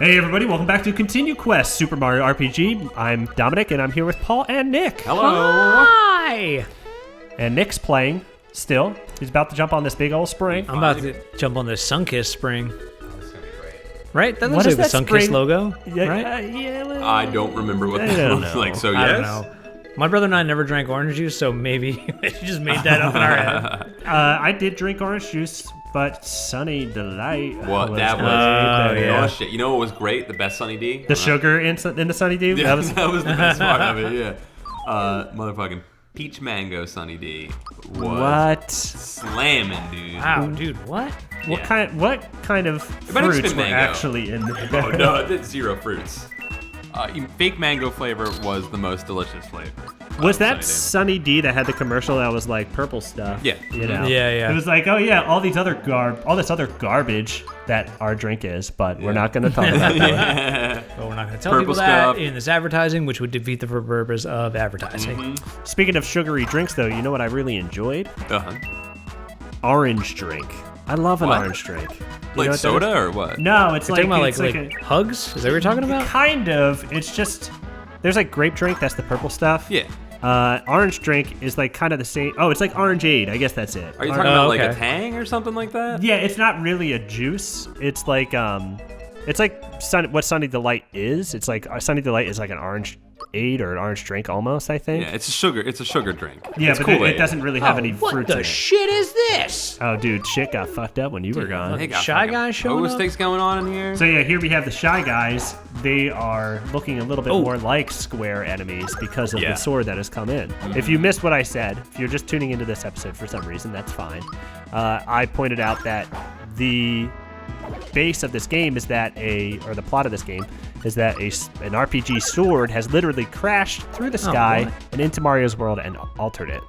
Hey everybody, welcome back to ContinueQuest Super Mario RPG. I'm Dominic and I'm here with Paul and Nick. Hello. Hi. And Nick's playing still. He's about to jump on this big old spring. I'm about to jump on this Sunkiss spring. That's gonna be great. Right? That What looks like is the that Sunkiss spring? logo, Yeah, right? I don't remember what I that don't looks know. like, so I yes. don't know. My brother and I never drank orange juice, so maybe we just made that up in our head. I did drink orange juice, but Sunny Delight. What? That was yeah. oh shit. You know what was great? The best Sunny D? The sugar in the Sunny D? Yeah, That was the best part of it, yeah. Motherfucking peach mango Sunny D was what? slamming, dude. Wow, dude, what? What Yeah. kind of might have just fruits been were mango. actually in there? Oh no, it's zero fruits. Fake mango flavor was the most delicious flavor. Was that Sunny Sunny D that had the commercial that was like purple stuff? Yeah. You know? Yeah. It was like, oh yeah, all this other garbage that our drink is, but we're not going to talk about that. But we're not going to tell Purple people that stuff. in this advertising, which would defeat the purpose of advertising. Speaking of sugary drinks, though, you know what I really enjoyed? Uh-huh. Orange drink. I love an What? orange drink. You know Like what that soda is? or what? No, it's You're like talking about it's like hugs? Is that what you're talking about? kind of. It's just there's like grape drink. That's the purple stuff. Yeah. Orange drink is like kind of the same. Oh, it's like orangeade. I guess that's it. Are you talking Oh, about like okay. a Tang or something like that? Yeah, it's not really a juice. It's like what Sunny Delight is. It's like Sunny Delight is like an orange aid or an orange drink almost, I think. Yeah, it's a sugar drink. Yeah, it's but Kool-Aid. it doesn't really have any what fruits in the it. shit is this? Oh, dude, shit got fucked up when you were gone. They got Shy fucking Guy showing pogo up? sticks going on in here. So yeah, here we have the Shy Guys. They are looking a little bit Oh. more like square enemies because of Yeah. the sword that has come in. If you missed what I said, if you're just tuning into this episode for some reason, that's fine. I pointed out that the base of this game is that or the plot of this game is that an RPG sword has literally crashed through the sky what? and into Mario's world and altered it.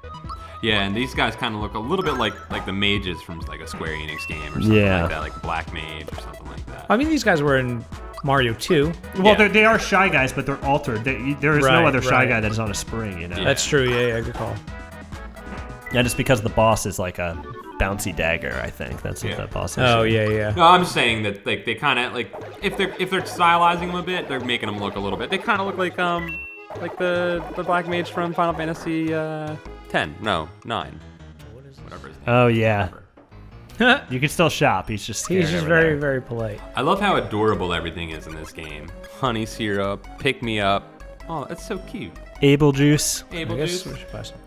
Yeah, and these guys kind of look a little bit like the mages from like a Square Enix game or something Yeah. like that, like Black Mage or something like that. I mean, these guys were in Mario 2. Well, Yeah. they are Shy Guys, but they're altered. There is no Right, other Shy right. Guy that is on a spring, you know? Yeah. That's true. Yeah, good call. Yeah, just because the boss is like a bouncy dagger, I think. That's what Yeah. the boss is. Oh, yeah. No, I'm just saying that like they kind of like if they're stylizing them a bit, they're making them look a little bit. They kind of look like the Black Mage from Final Fantasy 10. No, 9. Whatever his name. Oh, yeah. You can still shop. He's just scared He's just over very, there. very polite. I love how adorable everything is in this game. Honey syrup, pick me up. Oh, that's so cute. Able juice. Able I guess juice. we should buy some.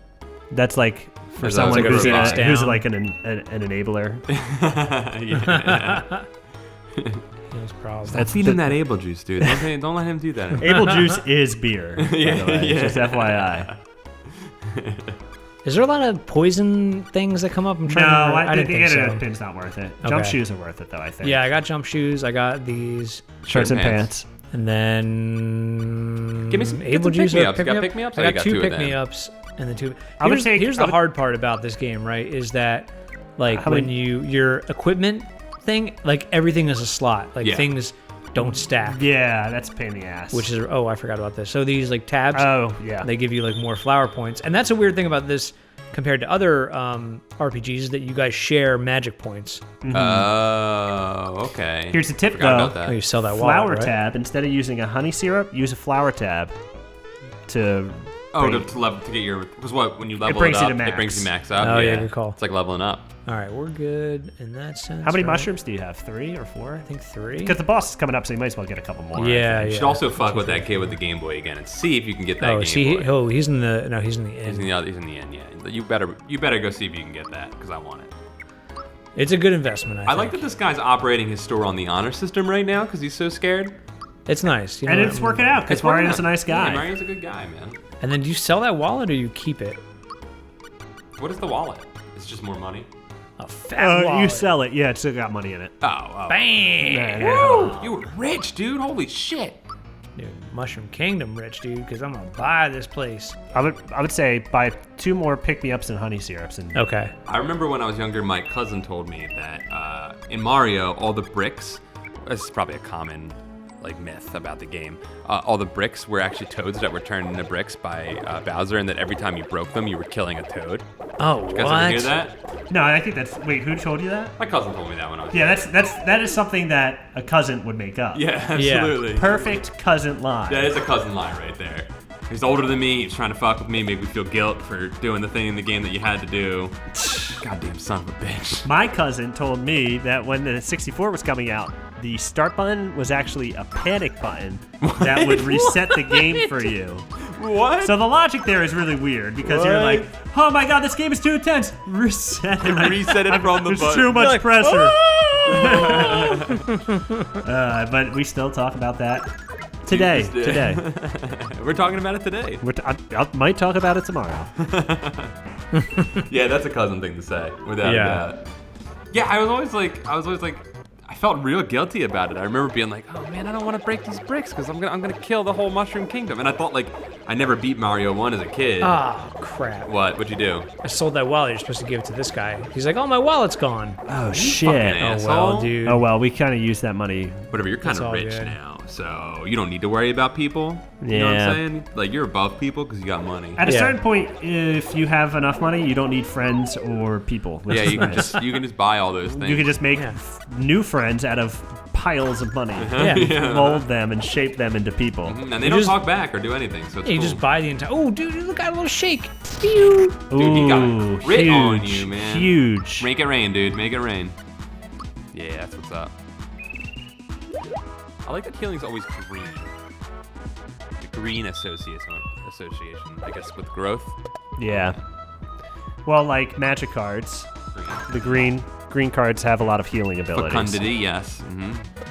That's like for Is that someone like a who's, Phoenix who's down? like an enabler. Yeah. Those problems. That's Feed him that able juice, dude. Don't let him do that. Able juice is beer. By Yeah, the way. yeah. Just FYI. Is there a lot of poison things that come up? I'm No, trying to remember. I think didn't the think so. pin's not worth it. Jump Okay. shoes are worth it, though, I think. Yeah, I got jump shoes. I got these, Shirts and pants. and then Give me some- get able some juice. pick-me-ups. or You got pick-me-ups? I Oh, you got got two two of them. pick-me-ups and then two. I would Here's take- the hard part about this game, right? Is that like How when many- your equipment thing, like everything is a slot. Like Yeah. things don't stack. Yeah, that's a pain in the ass. Which is I forgot about this. So these like tabs. Oh, yeah. They give you like more flower points, and that's a weird thing about this compared to other RPGs that you guys share magic points. Oh, okay. Here's the tip, Forgot about though. that. Oh, you sell that Flour wallet, right? tab, instead of using a honey syrup, use a flour tab to Oh, bring- to get your because what when you level brings it you up, to it brings max. you max up. Oh, yeah, good call. It's like leveling up. All right, we're good in that sense. How many right? mushrooms do you have? 3 or 4? I think 3. Because the boss is coming up, so you might as well get a couple more. I Yeah, think. You yeah. should also fuck with that kid with the Game Boy again and see if you can get that Oh, Game see, Boy. he's in the end. He's in the end, yeah. You better go see if you can get that because I want it. It's a good investment. I I like that think. this guy's operating his store on the honor system right now because he's so scared. It's nice. You know And what it's I mean? working out because It's working Mario's a out. nice guy. Yeah, Mario's a good guy, man. And then do you sell that wallet or you keep it? What is the wallet? It's just more money. A fat wallet. You sell it. Yeah, it's still got money in it. Oh. Bam! Yeah, yeah. You were rich, dude. Holy shit. Dude, Mushroom Kingdom rich, dude, because I'm gonna buy this place. I would say buy 2 more pick-me-ups and honey syrups. And Okay. I remember when I was younger, my cousin told me that in Mario, all the bricks, this is probably a common like myth about the game. All the bricks were actually toads that were turned into bricks by Bowser, and that every time you broke them, you were killing a toad. Oh, You guys ever hear that? No, I think that's. Wait, who told you that? My cousin told me that when I was. Yeah, that is something that a cousin would make up. Yeah, absolutely. Perfect cousin lie. That is a cousin lie right there. He's older than me. He's trying to fuck with me, make me feel guilt for doing the thing in the game that you had to do. Goddamn son of a bitch. My cousin told me that when the 64 was coming out, the start button was actually a panic button that would reset the game for you. What? So the logic there is really weird because you're like, oh my god, this game is too intense. Reset it. Reset it from the There's button. too much like, pressure. But we still talk about that today. We're talking about it today. I might talk about it tomorrow. Yeah, that's a cousin thing to say, without a doubt. Yeah, I was always like, I felt real guilty about it. I remember being like, oh man, I don't want to break these bricks because I'm gonna kill the whole Mushroom Kingdom. And I thought like, I never beat Mario 1 as a kid. Oh, crap. What'd you do? I sold that wallet. You're supposed to give it to this guy. He's like, oh, my wallet's gone. Oh, Fucking shit. asshole. Well, dude. Oh, well, we kind of used that money. Whatever, you're kind It's of all rich good. now, so you don't need to worry about people. You know what Yeah. I'm saying? Like, you're above people because you got money. At a Yeah. certain point, if you have enough money, you don't need friends or people. which Yeah, is you can nice. just buy all those things. You can just make Yeah. new friends out of piles of money. Yeah. Mold them and shape them into people. And they You don't just- talk back or do anything, so it's You cool. just buy the entire. Oh, dude, look at a little shake. Pew. Dude, you got Ooh, it writ on huge, you, man. Huge. Make it rain, dude. Make it rain. Yeah, that's what's up. I like that healing's always green. The green association, I guess, with growth. Yeah. Well, like magic cards, Green. the green cards have a lot of healing abilities. Fecundity, yes.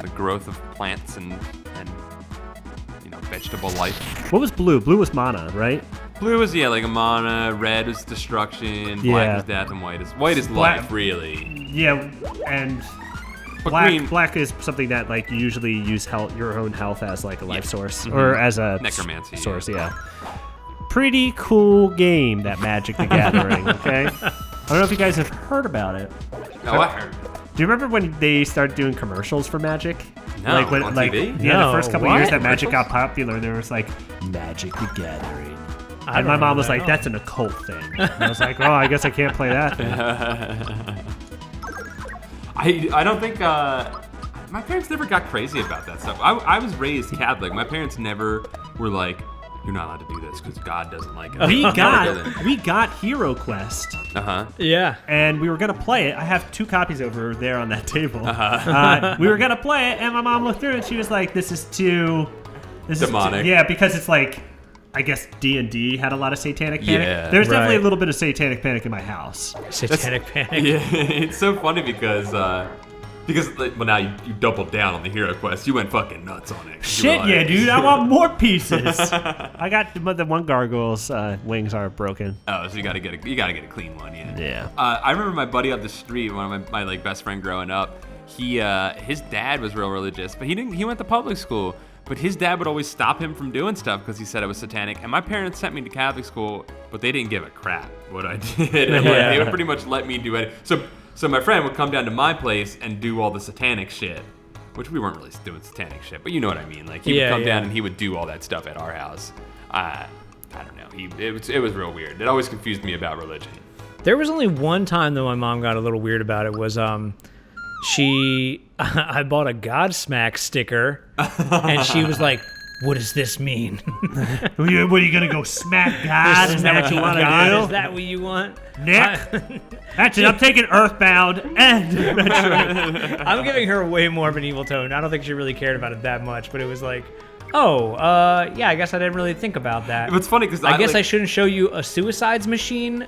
The growth of plants and vegetable life. What was blue? Blue was mana, right? Blue is like a mana. Red is destruction. Black Yeah. is death, and white is life, really. Yeah, and But black green, is something that like you usually use your own health as like a life source or as a Necromancy, source. Yeah. Pretty cool game, that Magic the Gathering. Okay. I don't know if you guys have heard about it. Oh, I heard. Do you remember when they started doing commercials for Magic? No, like when, on like, TV? Yeah, No, the first couple what? years that Magic got popular, there was like Magic the Gathering. I And my don't mom know was that. like, "That's an occult thing." And I was like, "Oh, I guess I can't play that thing." I don't think my parents never got crazy about that stuff. I was raised Catholic. My parents never were like, "You're not allowed to do this because God doesn't like it." We got Hero Quest, Yeah. and we were gonna play it. I have 2 copies over there on that table. We were gonna play it, and my mom looked through it. And she was like, "This is too Demonic. Yeah, because it's like, I guess D&D had a lot of satanic panic. Yeah, There's definitely a right. little bit of satanic panic in my house. Satanic panic. Yeah, it's so funny because like, well, now you doubled down on the Hero Quest. You went fucking nuts on it. You Shit, were yeah, like- dude. I want more pieces. I got the one gargoyle's wings are broken. Oh, so you gotta get a clean one, yeah. Yeah. I remember my buddy up the street, one of my like best friend growing up. His dad was real religious, but he went to public school. But his dad would always stop him from doing stuff because he said it was satanic. And my parents sent me to Catholic school, but they didn't give a crap what I did. And like, they would pretty much let me do it. So my friend would come down to my place and do all the satanic shit, which we weren't really doing satanic shit, but you know what I mean. Like he would come down and he would do all that stuff at our house. I don't know. It was real weird. It always confused me about religion. There was only one time though my mom got a little weird about it. Was I bought a Godsmack sticker, and she was like, "What does this mean? What are you gonna go smack God? Is that what you want God, to is do? that what you want?" Nick? That's it. I'm taking Earthbound and I'm giving her way more of an evil tone. I don't think she really cared about it that much, but it was like, oh, yeah, I guess I didn't really think about that. It's funny because I guess I shouldn't show you a Suicides Machine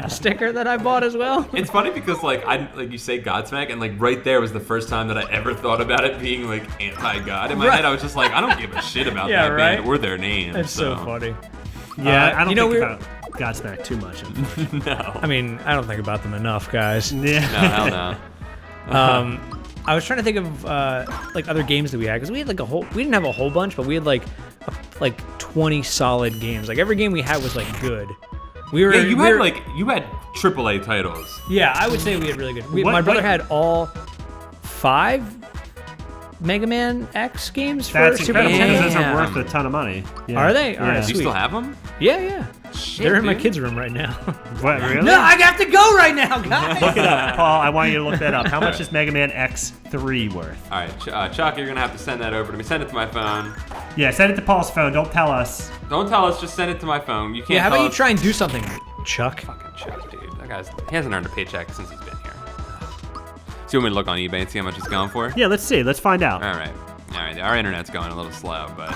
sticker that I bought as well. It's funny because like you say Godsmack, and like right there was the first time that I ever thought about it being like anti-God. In my head, I was just like, I don't give a shit about Yeah, that right? band or their name. It's so funny. yeah, I don't you know, think we're- about Godsmack too much. I mean, I don't think about them enough, guys. Yeah. No, hell no. I was trying to think of like other games that we had because we had like we didn't have a whole bunch, but we had like 20 solid games. Like every game we had was like good. We were You had AAA titles. Yeah, I would say we had really good. What- My brother what- had all 5 Mega Man X games for That's Super incredible because Nintendo? those are worth a ton of money. Yeah. Are they? All right, Yeah. Do you sweet. still have them? Yeah. Shit, They're in my dude. kids' room right now. What, really? No, I have to go right now, guys. Look it up. Paul, I want you to look that up. How much is Mega Man X3 worth? All right, Chuck, you're gonna have to send that over to me. Send it to my phone. Yeah, send it to Paul's phone. Don't tell us. Don't tell us. Just send it to my phone. You can't. Yeah, how tell about you us- try and do something, Chuck? Fucking Chuck, dude. He hasn't earned a paycheck since he's been here. So you want me to look on eBay and see how much it's going for? Yeah, let's see. Let's find out. All right. Our internet's going a little slow, but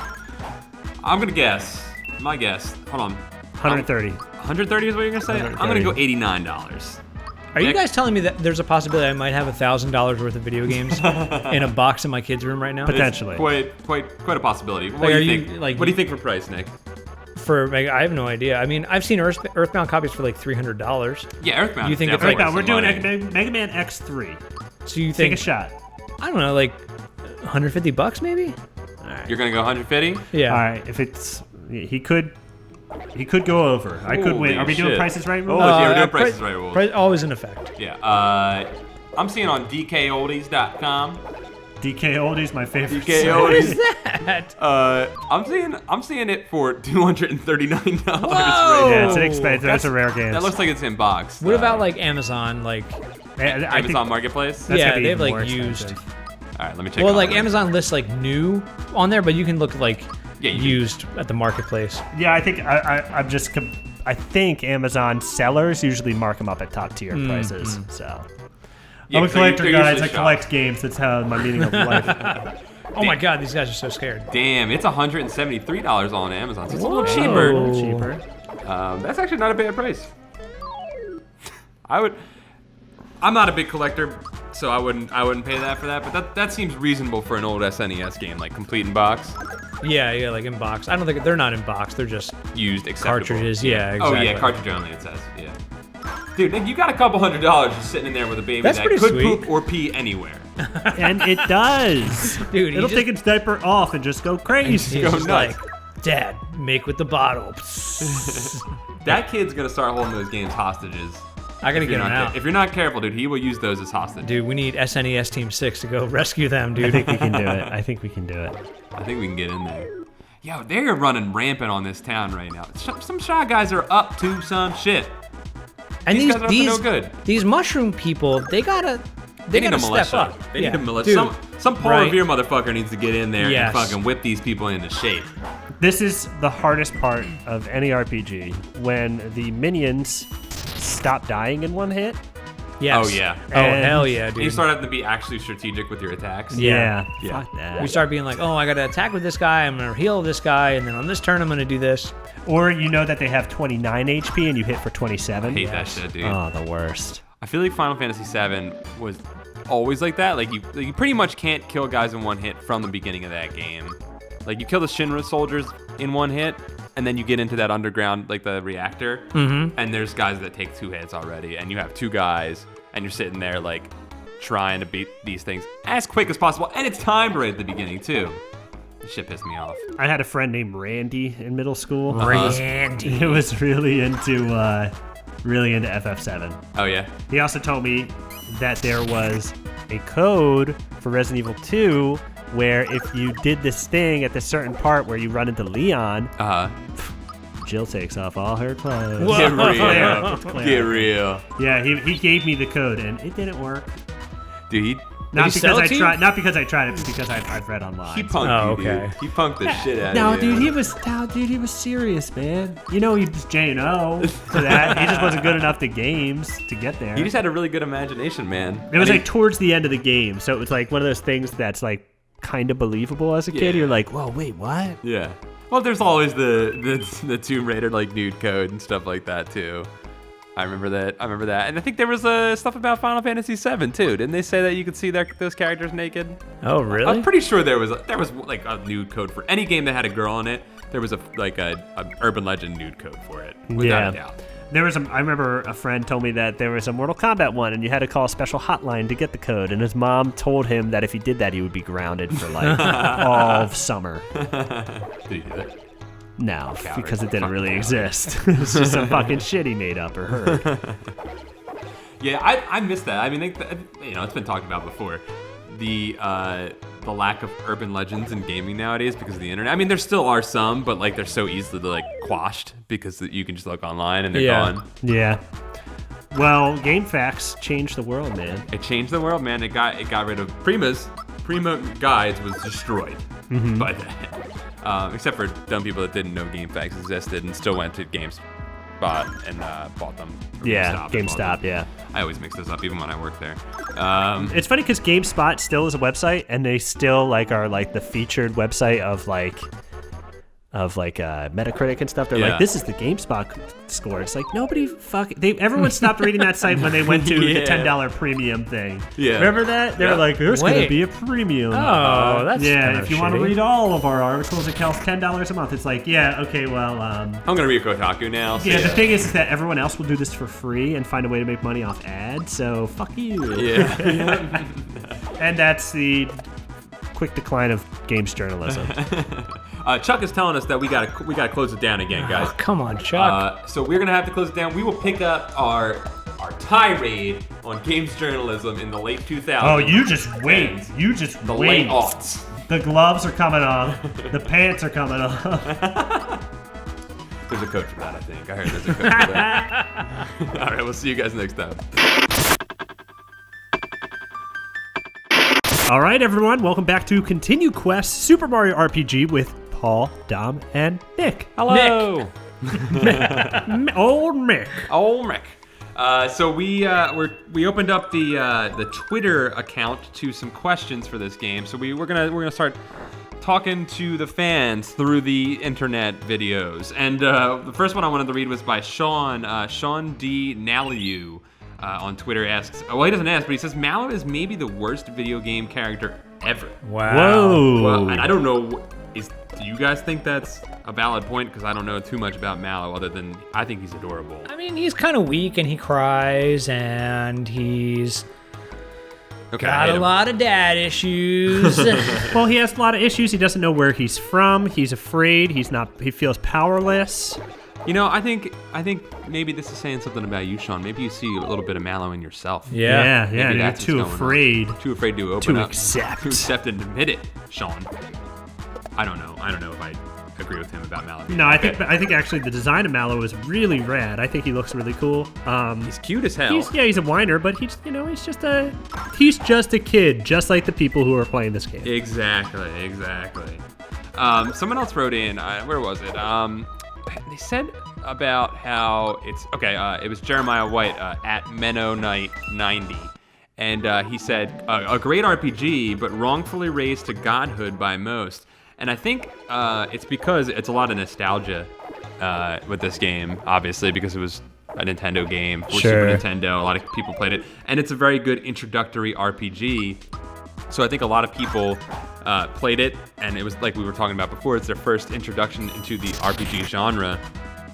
I'm gonna guess. My guess. Hold on. 130. 130 is what you're gonna say? I'm gonna go $89. Are you Nick? guys telling me that there's a possibility I might have $1,000 worth of video games in a box in my kids' room right now? Potentially. Quite a possibility. What Like, do are you you, think? like- What do you think for price, Nick? I have no idea. I mean, I've seen Earthbound copies for like $300. Yeah, Earthbound. You think it's definitely Right now, we're worth some doing money. Mega Man X3. So you Take think a shot. I don't know, like $150 maybe? You're gonna go 150? Yeah. All right, if it's he could go over. I could win. Holy Are we doing shit. prices right? Oh, Rule? yeah, we're doing prices right rules. Always in effect. Yeah. I'm seeing on DKoldies.com. DK Oldies, my favorite. DK site. What Oldies. is that? I'm seeing it for $239 Whoa! right Yeah, it's an expensive. That's a rare game. That looks like it's in box. What about like Amazon? Like, I think Amazon Marketplace? that's yeah, gonna be they have like more used. expensive. All right, let me check. Well, out like one. Amazon lists like new on there, but you can look like Yeah, you can- used at the marketplace. Yeah, I think I think Amazon sellers usually mark them up at top tier prices. So Yeah, I'm a so collector, they're guys. usually I collect games. That's how my meaning of life. Oh my God, these guys are so scared. Damn, it's $173 on Amazon. So it's a little Whoa. cheaper. A little cheaper. That's actually not a bad price. I'm not a big collector, so I wouldn't pay that for that. But that seems reasonable for an old SNES game, like complete in box, Yeah, like in box. I don't think they're not in box. They're just used, acceptable. cartridges. Yeah, Oh exactly. yeah, cartridge only. It says. Yeah. Dude, Nick, you got a couple $100 just sitting in there with a baby That's that pretty could sweet. poop or pee anywhere. And it does. Dude, It'll take its diaper off and just go crazy. He's Go just nuts. like, Dad, make with the bottle. That kid's gonna start holding those games hostages. I gotta If get you're him not out. If you're not careful, dude, he will use those as hostage. Dude, we need SNES Team 6 to go rescue them, I dude. think we can do it. I think we can do it. I think we can get in there. Yo, they're running rampant on this town right now. Some shy guys are up to some shit. And These guys are up to no good. These mushroom people, they gotta They need gotta a step militia. up. They need a militia. Dude, Some Paul right. Revere motherfucker needs to get in there Yes. and fucking whip these people into shape. This is the hardest part of any RPG when the minions stop dying in one hit. Yes. Oh, yeah. Oh, And- hell yeah, And dude. you start having to be actually strategic with your attacks. Yeah. Yeah. Fuck that. We start being like, oh, I gotta attack with this guy, I'm gonna heal this guy, and then on this turn I'm gonna do this. Or you know that they have 29 HP and you hit for 27. I hate that shit, dude. Oh, the worst. I feel like Final Fantasy VII was always like that. Like you pretty much can't kill guys in one hit from the beginning of that game. Like you kill the Shinra soldiers in one hit, and then you get into that underground, like the reactor, and there's guys that take 2 hits already, and you have 2 guys, and you're sitting there like trying to beat these things as quick as possible, and it's timed right at the beginning too. This shit pissed me off. I had a friend named Randy in middle school. Randy. He was really into FF7. Oh yeah. He also told me that there was a code for Resident Evil 2 where if you did this thing at this certain part where you run into Leon, Jill takes off all her clothes. Get Claire. real. Get real. Yeah, he gave me the code and it didn't work. Dude, he Not he sell because it I to you? tried. Not because I tried it, but because I've read online. he punked Oh, you, okay. dude. He punked the shit out No, of you. dude, he was serious, man. You know, he was J&O to that. He just wasn't good enough to games to get there. He just had a really good imagination, man. It was And like towards the end of the game, so it was like one of those things that's like kind of believable as a kid. Yeah. You're like, whoa, wait, what? yeah. Well, there's always the Tomb Raider like nude code and stuff like that too. I remember that. And I think there was stuff about Final Fantasy VII too. Didn't they say that you could see those characters naked? Oh, really? I'm pretty sure there was like a nude code for any game that had a girl in it. There was a urban legend nude code for it, without a doubt. There was I remember a friend told me that there was a Mortal Kombat one, and you had to call a special hotline to get the code. And his mom told him that if he did that, he would be grounded for like all of summer. Did he do that? No, Coward. because it didn't Fucking really coward. exist. It's just some fucking shit he made up or heard. Yeah, I missed that. I mean, it's been talked about before. the lack of urban legends in gaming nowadays because of the internet. I mean, there still are some, but like they're so easily like quashed because you can just look online and they're gone. Yeah. Well, GameFAQs changed the world, man. It changed the world, man. It got rid of Prima Guides was destroyed by that. Except for dumb people that didn't know GameFAQs existed and still went to GameSpot and bought them. GameStop, yeah. I always mix those up, even when I work there. It's funny because GameSpot still is a website, and they still like are like the featured website of Metacritic and stuff. They're like, this is the GameSpot score. It's like everyone stopped reading that site when they went to the $10 premium thing. Yeah. Remember that? They're like, there's going to be a premium. Oh, that's yeah. If you want to shitty. read all of our articles, it costs $10 a month. It's like, yeah, okay, well, I'm gonna read Kotaku now. So yeah. The thing is that everyone else will do this for free and find a way to make money off ads. So fuck you. Yeah. And that's the quick decline of games journalism. Chuck is telling us that we gotta close it down again, guys. Oh, come on, Chuck. So we're gonna have to close it down. We will pick up our tirade on games journalism in the late 2000s. Oh, you just wait. You just the wait. late aughts. The gloves are coming off. The pants are coming off. There's a code for that, I think. I heard there's a code for that. All right, we'll see you guys next time. All right, everyone. Welcome back to ContinueQuest Super Mario RPG with Paul, Dom, and Nick. Hello. Old Mick. Oh, Mick. So we opened up the Twitter account to some questions for this game. So we're gonna start talking to the fans through the internet videos. And the first one I wanted to read was by Sean D. Naliu. On Twitter asks, well, he doesn't ask, but he says Mallow is maybe the worst video game character ever. Wow. Whoa. Well, and I don't know, do you guys think that's a valid point? Because I don't know too much about Mallow other than I think he's adorable. I mean, he's kind of weak and he cries and he's got a lot of dad issues. Well, he has a lot of issues. He doesn't know where he's from. He's afraid. He feels powerless. You know, I think maybe this is saying something about you, Sean. Maybe you see a little bit of Mallow in yourself. Yeah. Maybe You're that's too what's going on. afraid. Too afraid to open to up. accept. To accept and admit it, Sean. I don't know if I agree with him about Mallow. No, I think actually the design of Mallow is really rad. I think he looks really cool. He's cute as hell. He's a whiner, but he's just a kid, just like the people who are playing this game. Exactly. Someone else wrote in. Where was it? They said about how it's okay. It was Jeremiah White at Menno90, and he said a great RPG, but wrongfully raised to godhood by most. And I think it's because it's a lot of nostalgia with this game, obviously, because it was a Nintendo game for Super Nintendo. A lot of people played it, and it's a very good introductory RPG. So I think a lot of people played it, and it was like we were talking about before. It's their first introduction into the RPG genre,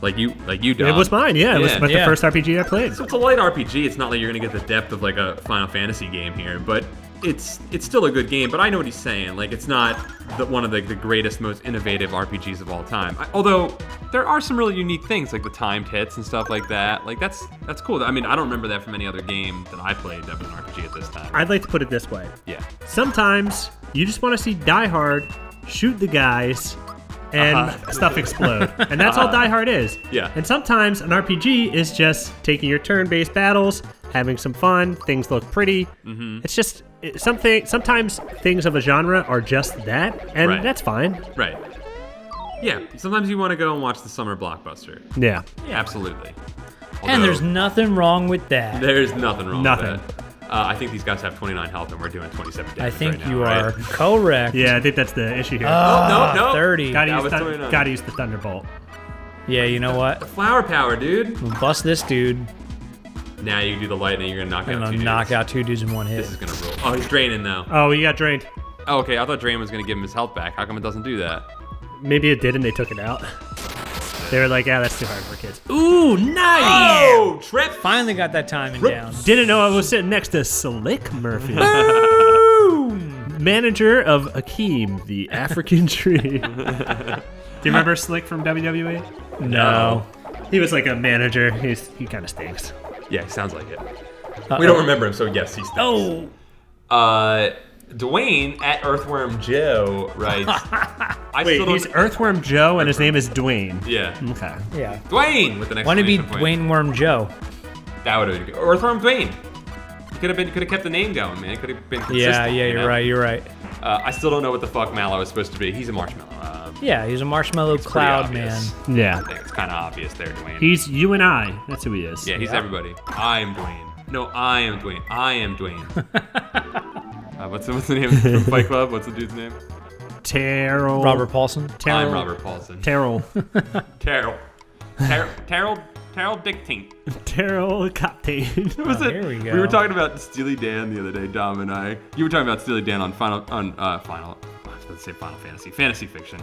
like you, Dom. It was mine, yeah. It was the first RPG I played. So it's a light RPG. It's not like you're gonna get the depth of like a Final Fantasy game here, but it's still a good game. But I know what he's saying. Like it's not one of the greatest, most innovative RPGs of all time. Although there are some really unique things, like the timed hits and stuff like that. Like that's cool. I mean, I don't remember that from any other game that I played that was an RPG at this time. I'd like to put it this way. Yeah. Sometimes you just want to see Die Hard shoot the guys and stuff explode. And that's all Die Hard is. Yeah. And sometimes an RPG is just taking your turn-based battles, having some fun, things look pretty. Mm-hmm. It's just sometimes things of a genre are just that, and that's fine. Right. Yeah, sometimes you want to go and watch the summer blockbuster. Yeah. Yeah, absolutely. And there's nothing wrong with that. There's nothing wrong Nothing. with that. I think these guys have 29 health and we're doing 27 damage I think right now, you right? are correct. Yeah, I think that's the issue here. no. 30. Gotta use the Thunderbolt. Yeah, you know what? Flower power, dude. We'll bust this dude. Now you do the lightning, you're gonna I'm gonna knock out two dudes in one hit. This is gonna roll. Oh, he's draining though. Oh, he got drained. Oh, okay, I thought Drain was gonna give him his health back. How come it doesn't do that? Maybe it did and they took it out. They were like, yeah, that's too hard for kids. Ooh, nice! Oh, Trip! Finally got that timing down. Didn't know I was sitting next to Slick Murphy. Manager of Akeem, the African tree. Do you remember Slick from WWE? No. He was like a manager. He kind of stinks. Yeah, sounds like it. We don't remember him, so yes, he stinks. Oh. Dwayne at Earthworm Joe writes. Wait, he's Earthworm Joe and his name is Dwayne. Yeah. Okay. Yeah. Dwayne with an Why don't it be exclamation point. Dwayne Worm Joe? That would have been Earthworm Dwayne. Could have kept the name going, man. Could have been consistent. Yeah, you know? You're right. I still don't know what the fuck Mallow is supposed to be. He's a marshmallow. Yeah, he's a marshmallow pretty cloud man. obvious. Yeah. I think it's kind of obvious there, Dwayne. He's you and I. That's who he is. Yeah, he's everybody. I am Dwayne. No, I am Dwayne. I am Dwayne. What's the name from Fight Club? What's the dude's name? Terrell. Robert Paulson. Terrell. I'm Robert Paulson. Terrell. Terrell Dictine. Terrell Captain. What was it? Here we go. We were talking about Steely Dan the other day, Dom and I. You were talking about Steely Dan on Final. I was about to say Final Fantasy Fiction.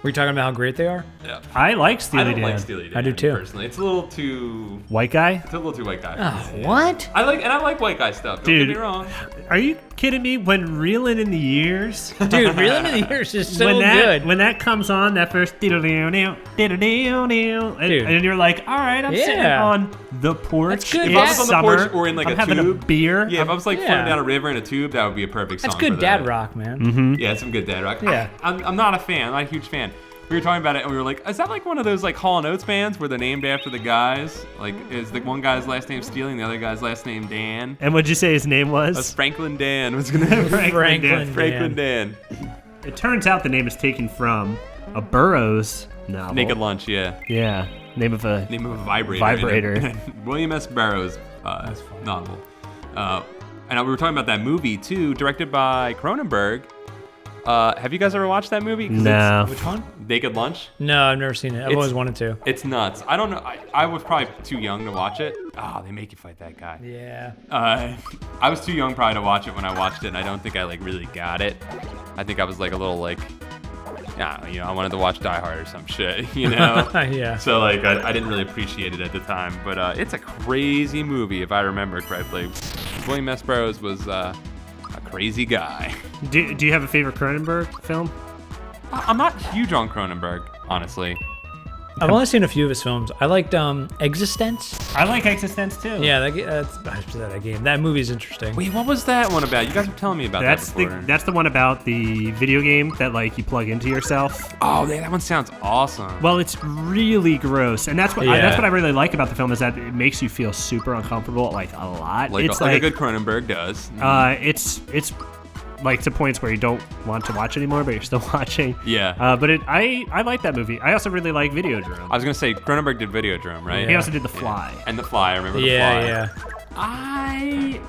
Were you talking about how great they are? Yeah. I like Steely I don't Dan. like Steely Dan. I do too. Personally, it's a little too. White guy? It's a little too white guy. What? I like white guy stuff. Don't Dude. get me wrong. Are you kidding me? When Reelin' in the Years, Dude, Reeling in the Years is so good. when that comes on, that first diddle-doo-doo, diddle-doo-doo, and you're like, all right, I'm sitting Yeah. on the porch. That's good. It's If I was on the summer. porch or in, like, I'm a having tube. a beer. Yeah, if I was like Yeah. floating down a river in a tube, that would be a perfect song. That's good for dad that. rock, man. Mm-hmm. Yeah, some good dad rock. Yeah. I'm not a fan. I'm not a huge fan. We were talking about it, and we were like, is that like one of those like Hall & Oates bands where they're named after the guys? Like, is the one guy's last name Steele and the other guy's last name Dan? And what'd you say his name That's was? Franklin Dan. What's gonna happen? Franklin Dan. It turns out the name is taken from a Burroughs novel. Naked Lunch, yeah. Yeah. Name of a Vibrator. William S. Burroughs novel. And we were talking about that movie too, directed by Cronenberg. Have you guys ever watched that movie? 'Cause No. Which one? it's Naked Lunch. No, I've never seen it. I've always wanted to. It's nuts. I don't know. I was probably too young to watch it. Oh, they make you fight that guy. Yeah. I was too young probably to watch it when I watched it, and I don't think I like really got it. I think I was like a little like, I wanted to watch Die Hard or some shit, Yeah. So like I didn't really appreciate it at the time, but it's a crazy movie if I remember correctly. William S. Burroughs was a crazy guy. Do you have a favorite Cronenberg film? I'm not huge on Cronenberg, honestly. I've only seen a few of his films. I liked Existence. I like Existence too. Yeah, that game. That movie's interesting. Wait, what was that one about? You guys were telling me about That's that before. that's the one about the video game that like you plug into yourself. Oh, that one sounds awesome. Well, it's really gross, and that's what Yeah. that's what I really like about the film is that it makes you feel super uncomfortable like a lot. Like, It's like a good Cronenberg does. it's like to points where you don't want to watch anymore, but you're still watching. Yeah. But I like that movie. I also really like Videodrome. I was gonna say Cronenberg did Videodrome, right? He also did The Fly. And The Fly. I remember The Fly. Yeah. I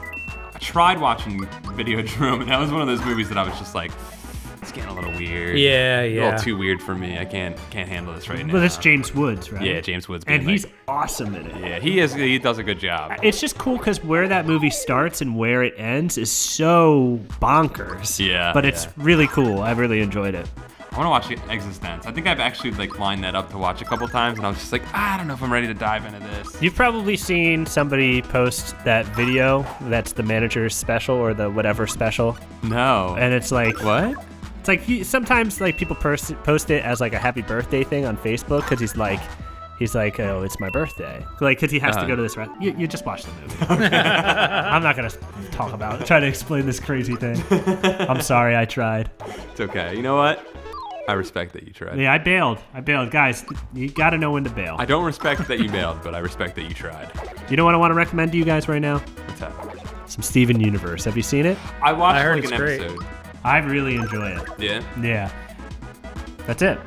tried watching Videodrome, and that was one of those movies that I was just like, it's getting a little weird. Yeah, A yeah. little too weird for me. I can't handle this right now. But it's James Woods, right? Yeah, James Woods. And being he's like, awesome in it. yeah, he does a good job. It's just cool because where that movie starts and where it ends is so bonkers. Yeah, But it's really cool. I really enjoyed it. I want to watch Existence. I think I've actually like lined that up to watch a couple times, and I was just like, I don't know if I'm ready to dive into this. You've probably seen somebody post that video that's the manager's special or the whatever special. No. And it's like, What? it's like sometimes like people post it as like a happy birthday thing on Facebook because he's like, oh, it's my birthday. Like, because he has to go to this restaurant. You just watch the movie. I'm not going to try to explain this crazy thing. I'm sorry, I tried. It's okay. You know what? I respect that you tried. Yeah, I bailed. Guys, you got to know when to bail. I don't respect that you bailed, but I respect that you tried. You know what I want to recommend to you guys right now? What's that? Some Steven Universe. Have you seen it? I watched I heard like it's an great. episode. I really enjoy it. Yeah. Yeah. That's it.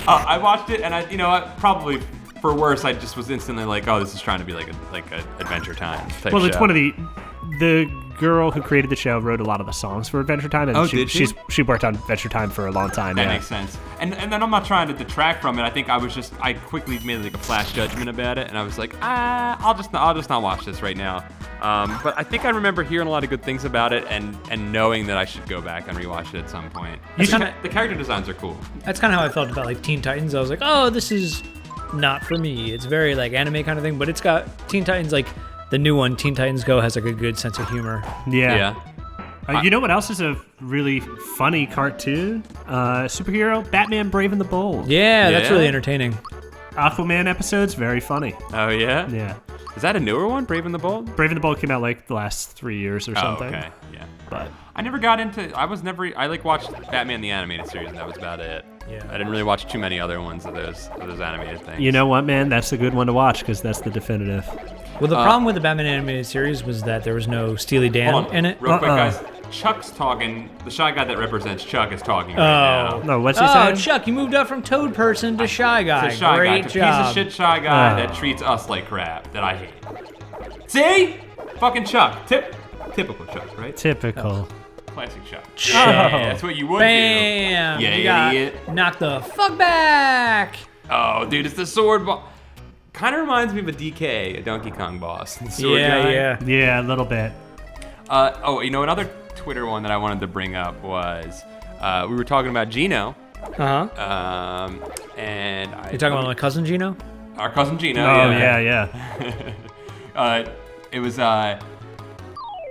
I watched it, and probably for worse, I just was instantly like, oh, this is trying to be like a Adventure Time type Well, it's show. one of the girl who created the show wrote a lot of the songs for Adventure Time, and did she? she worked on Adventure Time for a long time. That Yeah. makes sense. And then I'm not trying to detract from it. I think I quickly made like a flash judgment about it, and I was like, I'll just not watch this right now. But I think I remember hearing a lot of good things about it, and knowing that I should go back and rewatch it at some point. The character designs are cool. That's kind of how I felt about like Teen Titans. I was like, oh, this is not for me. It's very like anime kind of thing, but it's got Teen Titans like the new one, Teen Titans Go, has like a good sense of humor. Yeah. You know what else is a really funny cartoon? Superhero? Batman Brave and the Bold. Yeah, that's Yeah? really entertaining. Aquaman episodes, very funny. Oh yeah. Yeah. Is that a newer one, Brave and the Bold? Brave and the Bold came out like the last 3 years or something. Oh, okay, yeah. But I never got into. I like watched Batman the animated series, and that was about it. Yeah. I didn't really watch too many other ones of those animated things. you know what, man? That's a good one to watch because that's the definitive. Well, the problem with the Batman animated series was that there was no Steely Dan Hold on, in it. real quick, guys. Chuck's talking. The shy guy that represents Chuck is talking right now. No, what's he Oh, saying? Chuck, you moved up from Toad Person to Shy Guy. It's a shy Great guy. It's a job. piece of shit shy guy that treats us like crap that I hate. See? Fucking Chuck. Typical Chuck, right? Typical. Classic Chuck. Chuck. Yeah, that's what you would Bam! do. Yeah, You got idiot. knock the fuck back. Oh, dude, it's the sword boss. Kind of reminds me of a DK, a Donkey Kong boss. The sword guy. Yeah. Yeah, a little bit. Another Twitter one that I wanted to bring up was we were talking about Gino. Uh-huh. And You're talking about my cousin Gino? our cousin Gino. Oh, yeah. It was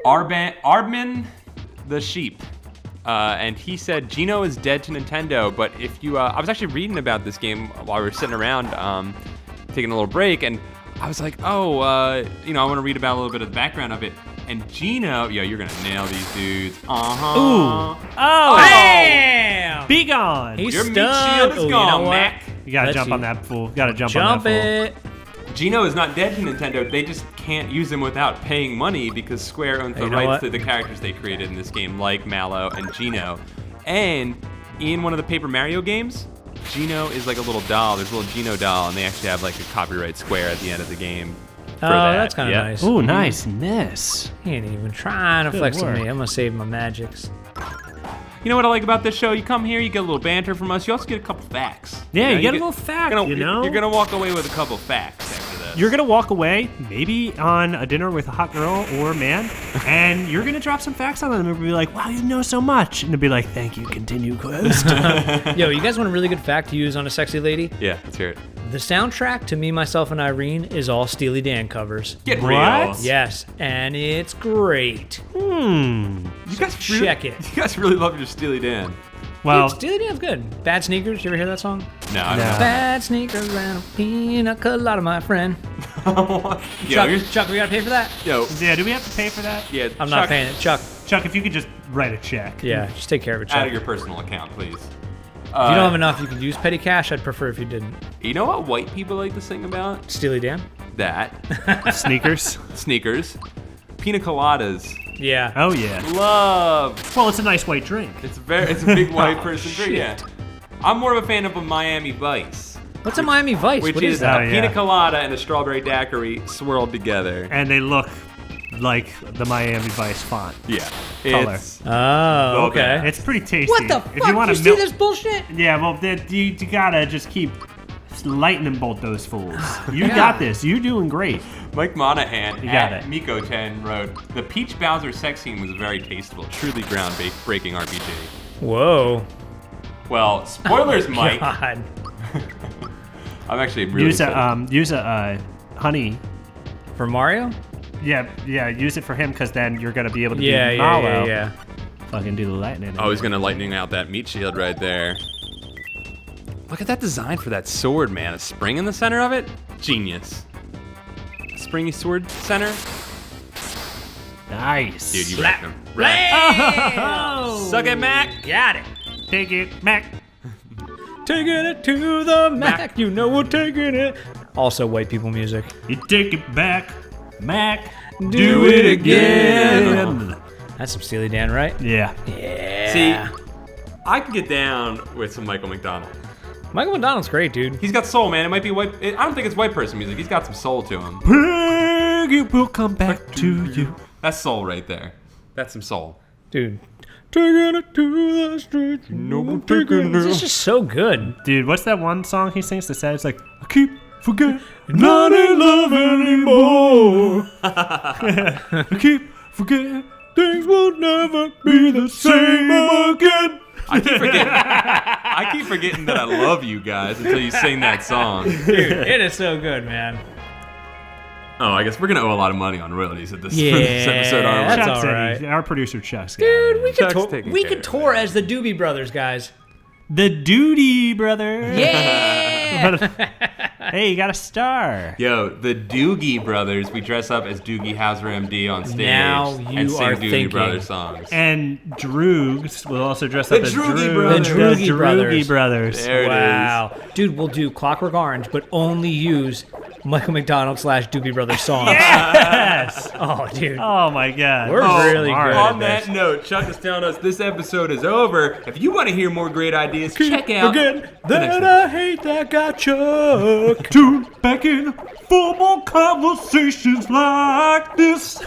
Arbin the sheep. And he said Gino is dead to Nintendo, but if you I was actually reading about this game while we were sitting around taking a little break, and I was like, I want to read about a little bit of the background of it. And Gino, you're gonna nail these dudes. Uh-huh. Ooh. Oh. Bam! Be gone. He's Your meat stunned. shield is Oh, you gone, know what? Mac. You gotta Let's jump see. on that fool. Gotta jump on Jump that fool. it. Gino is not dead to Nintendo. They just can't use him without paying money because Square owns the You know rights what? to the characters they created in this game, like Mallow and Gino. And in one of the Paper Mario games, Gino is like a little doll. There's a little Gino doll, and they actually have like a copyright Square at the end of the game. For that. That's kind of Yep. nice. Ooh, nice. He ain't even trying to Good flex on work. me. I'm gonna save my magics. You know what I like about this show? You come here, you get a little banter from us. You also get a couple facts. Yeah, you get a get- little fact, you're gonna- you know? You're gonna walk away with a couple facts after this. You're gonna walk away, maybe on a dinner with a hot girl or man, and you're gonna drop some facts on them and be like, wow, you know so much. And they'll be like, thank you, ContinueQuest. Yo, you guys want a really good fact to use on a sexy lady? Yeah, let's hear it. The soundtrack to Me, Myself, and Irene is all Steely Dan covers. Get What? real. Yes, and it's great. You guys really, Check it. You guys really love your Steely Dan. Well, Dude, Steely Dan's good. Bad Sneakers, you ever hear that song? No, I No. don't Bad sneakers and a pina colada, my friend. know. Chuck, we gotta pay for that? yeah, do we have to pay for that? Yeah, I'm not paying it. Chuck, Chuck, if you could just write a check. yeah, just take care of it, Chuck. Out of your personal account, please. If you don't have enough, you could use petty cash. I'd prefer if you didn't. You know what white people like to sing about? Steely Dan? That. Sneakers. Sneakers. Pina coladas. Yeah. Oh, yeah. Love. Well, it's a nice white drink. It's a big white Oh, person drink. shit. Yeah. I'm more of a fan of a Miami Vice, What's a Miami Vice? which What is is that? Oh, a yeah. pina colada and a strawberry daiquiri swirled together. And they look like the Miami Vice font. Yeah. Color. It's Oh, okay. It's pretty tasty. What the fuck? If you want You to see this bullshit? Yeah, well, you gotta just keep lightning bolt those fools. You Yeah. got this. You doing great. Mike Monahan You got at it. Miko10 wrote, the Peach Bowser sex scene was very tasteful, truly groundbreaking RPG. Whoa. Well, spoilers, Mike. God. I'm actually really Use excited. a honey. For Mario? Yeah, use it for him because then you're gonna be able to Yeah, do yeah, Mallow. yeah. Fucking do the lightning. Oh, he's gonna lightning out that meat shield right there. Look at that design for that sword, man. A spring in the center of it? Genius. Springy sword center? Nice. Dude, you Slap. wrecked him. Wrecked. Oh, Suck it, Mac. Got it. take it, Mac. Taking it to the Mac. You know we're taking it. Also, white people music. You take it back, Mac. Do it again. That's some Steely Dan, right? Yeah. Yeah. See, I can get down with some Michael McDonald. Michael McDonald's great, dude. He's got soul, man. It might be white. I don't think it's white person music. He's got some soul to him. Pig, it will come back to you. That's soul right there. That's some soul. Dude. Taking it to the street. You know we're taking it. This is just so good. Dude, what's that one song he sings that says it's like, I keep forgetting, not in love anymore. I keep forgetting, things will never be the same again. I keep forgetting that I love you guys until you sing that song. Dude, it is so good, man. Oh, I guess we're gonna owe a lot of money on royalties at this, Yeah, for this episode, aren't we? that's Chuck all said right. our producer Chuck's got Dude, it. we could Chuck's tour, taking we care could of tour it. as the Doobie Brothers, guys. The Duty Brothers. Yeah. Hey, you got a star. Yo, the Doogie Brothers. We dress up as Doogie Howser MD on stage Now and you sing are Doogie thinking. Brothers songs. And Droogs will also dress up as Droogie Droog. Brothers. The The Droogie Droogie Brothers. There it is. Wow. Dude, we'll do Clockwork Orange, but only use Michael McDonald / Doobie Brothers songs. Yes. Oh, dude. Oh my God. We're really smart. good. On that note, Chuck is telling us this episode is over. If you want to hear more great ideas, check out Again, the next that one. I hate that got Chuck. Tune back in for more conversations like this.